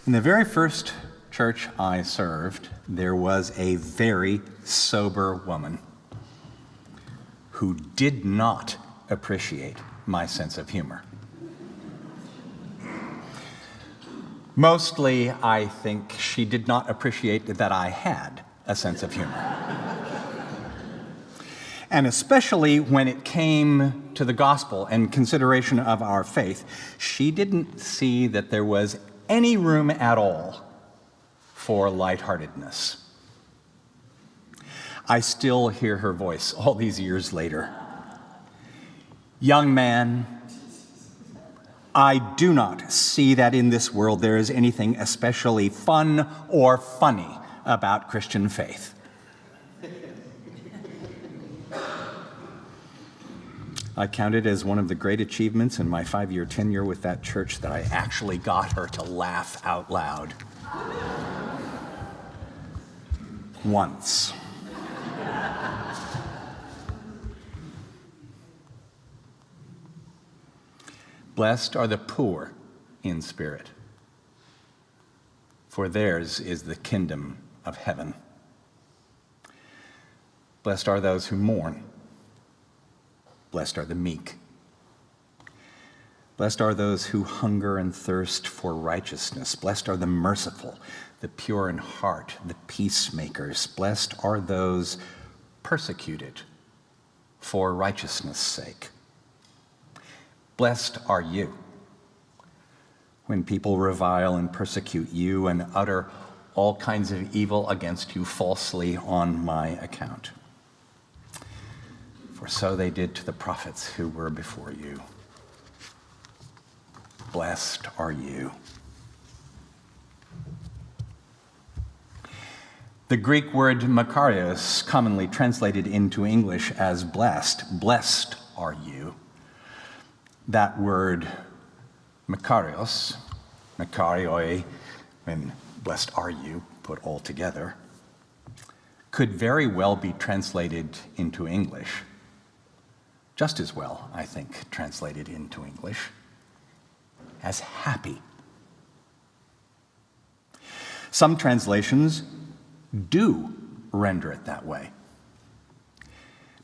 In the very first church I served, there was a very sober woman who did not appreciate my sense of humor. Mostly, I think she did not appreciate that I had a sense of humor. And especially when it came to the gospel and consideration of our faith, she didn't see that there was any room at all for lightheartedness. I still hear her voice all these years later. Young man, I do not see that in this world there is anything especially fun or funny about Christian faith. I count it as one of the great achievements in my 5-year tenure with that church that I actually got her to laugh out loud. Once. Blessed are the poor in spirit, for theirs is the kingdom of heaven. Blessed are those who mourn. Blessed are the meek. Blessed are those who hunger and thirst for righteousness. Blessed are the merciful, the pure in heart, the peacemakers. Blessed are those persecuted for righteousness' sake. Blessed are you when people revile and persecute you and utter all kinds of evil against you falsely on my account. For so they did to the prophets who were before you. Blessed are you. The Greek word makarios, commonly translated into English as blessed are you. That word makarios, makarioi, and blessed are you, put all together, could very well be translated into English. Just as well, I think, translated into English, as happy. Some translations do render it that way,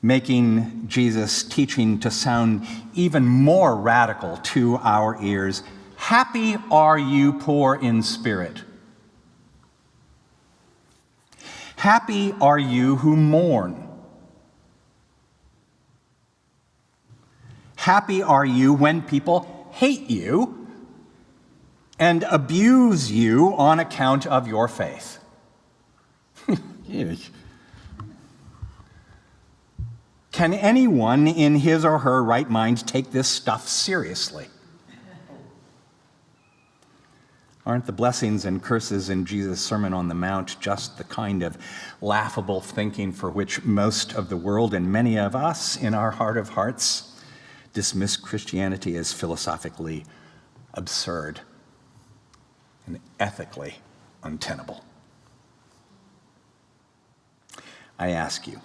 making Jesus' teaching to sound even more radical to our ears. Happy are you poor in spirit. Happy are you who mourn. Happy are you when people hate you and abuse you on account of your faith. Can anyone in his or her right mind take this stuff seriously? Aren't the blessings and curses in Jesus' Sermon on the Mount just the kind of laughable thinking for which most of the world and many of us in our heart of hearts dismiss Christianity as philosophically absurd and ethically untenable? I ask you,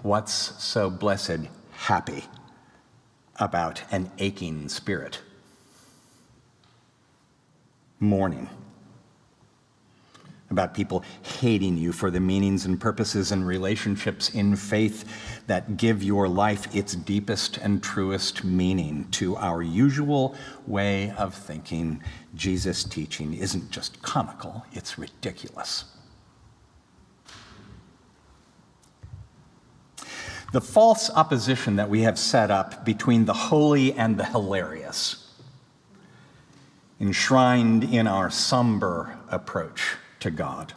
what's so blessed happy about an aching spirit? Mourning. About people hating you for the meanings and purposes and relationships in faith that give your life its deepest and truest meaning. To our usual way of thinking, Jesus' teaching isn't just comical, it's ridiculous. The false opposition that we have set up between the holy and the hilarious, enshrined in our somber approach to God,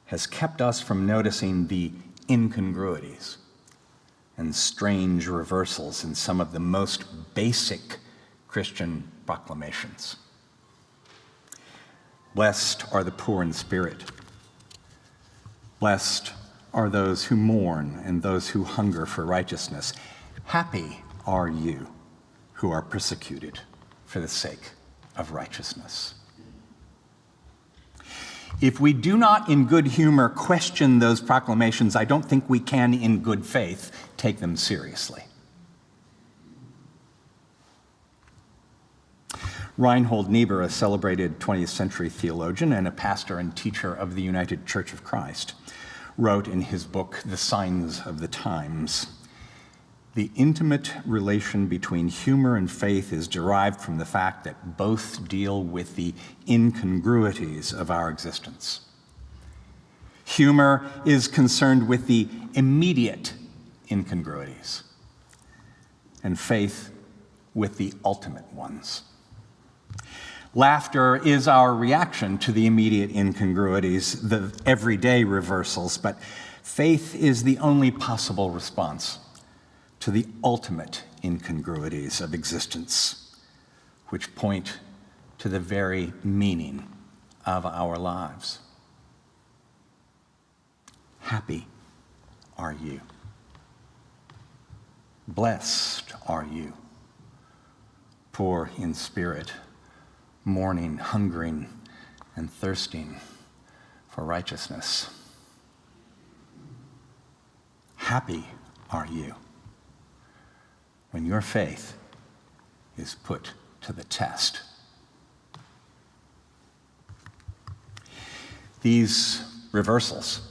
has kept us from noticing the incongruities and strange reversals in some of the most basic Christian proclamations. Blessed are the poor in spirit. Blessed are those who mourn and those who hunger for righteousness. Happy are you who are persecuted for the sake of righteousness. If we do not in good humor question those proclamations, I don't think we can in good faith take them seriously. Reinhold Niebuhr, a celebrated 20th century theologian and a pastor and teacher of the United Church of Christ, wrote in his book, The Signs of the Times, "The intimate relation between humor and faith is derived from the fact that both deal with the incongruities of our existence. Humor is concerned with the immediate incongruities, and faith with the ultimate ones. Laughter is our reaction to the immediate incongruities, the everyday reversals, but faith is the only possible response to the ultimate incongruities of existence, which point to the very meaning of our lives. Happy are you. Blessed are you, poor in spirit, mourning, hungering, and thirsting for righteousness. Happy are you when your faith is put to the test. These reversals,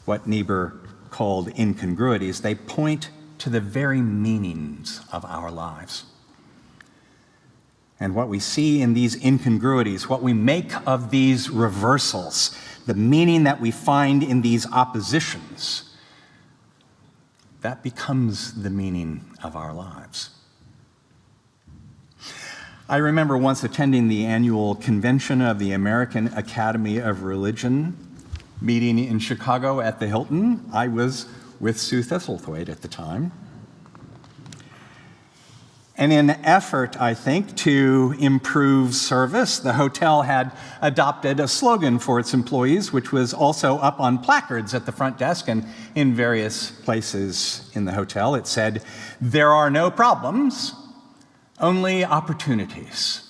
what Niebuhr called incongruities, they point to the very meanings of our lives. And what we see in these incongruities, what we make of these reversals, the meaning that we find in these oppositions, that becomes the meaning of our lives. I remember once attending the annual convention of the American Academy of Religion, meeting in Chicago at the Hilton. I was with Sue Thistlethwaite at the time. And in an effort, I think, to improve service, the hotel had adopted a slogan for its employees, which was also up on placards at the front desk and in various places in the hotel. It said, "There are no problems, only opportunities."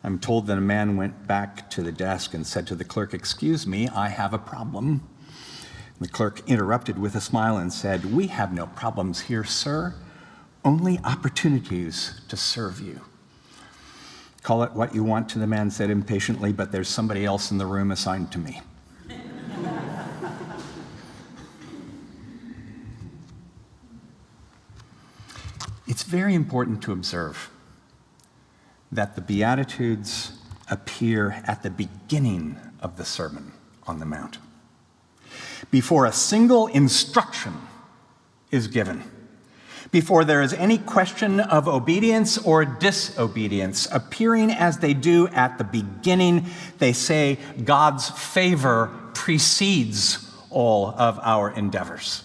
I'm told that a man went back to the desk and said to the clerk, "Excuse me, I have a problem." The clerk interrupted with a smile and said, "We have no problems here, sir. Only opportunities to serve you." "Call it what you want," to the man said impatiently, "but there's somebody else in the room assigned to me." It's very important to observe that the Beatitudes appear at the beginning of the Sermon on the Mount, before a single instruction is given, before there is any question of obedience or disobedience. Appearing as they do at the beginning, they say God's favor precedes all of our endeavors.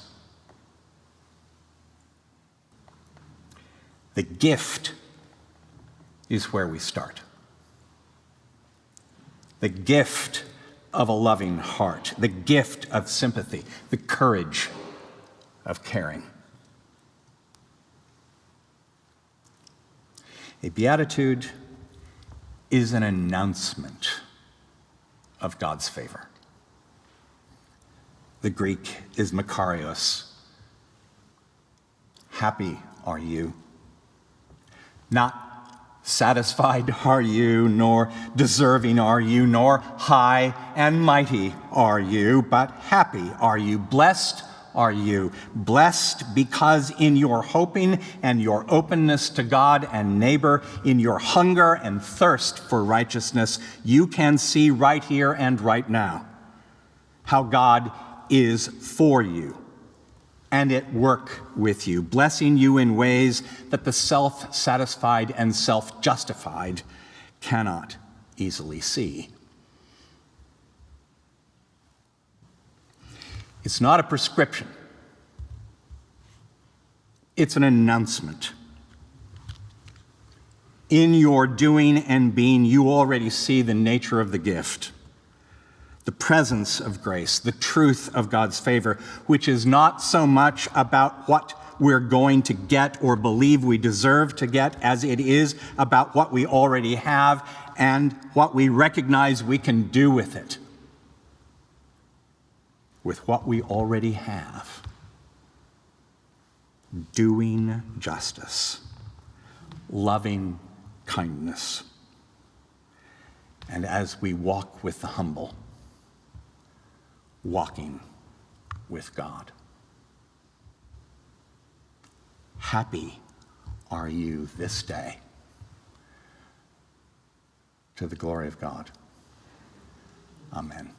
The gift is where we start. The gift of a loving heart, the gift of sympathy, the courage of caring. A beatitude is an announcement of God's favor. The Greek is makarios. Happy are you. Not satisfied are you, nor deserving are you, nor high and mighty are you, but happy are you. Blessed are you. Blessed because in your hoping and your openness to God and neighbor, in your hunger and thirst for righteousness, you can see right here and right now how God is for you and at work with you, blessing you in ways that the self-satisfied and self-justified cannot easily see. It's not a prescription. It's an announcement. In your doing and being, you already see the nature of the gift, the presence of grace, the truth of God's favor, which is not so much about what we're going to get or believe we deserve to get as it is about what we already have and what we recognize we can do with it. With what we already have, doing justice, loving kindness. And as we walk with the humble, walking with God. Happy are you this day, to the glory of God. Amen.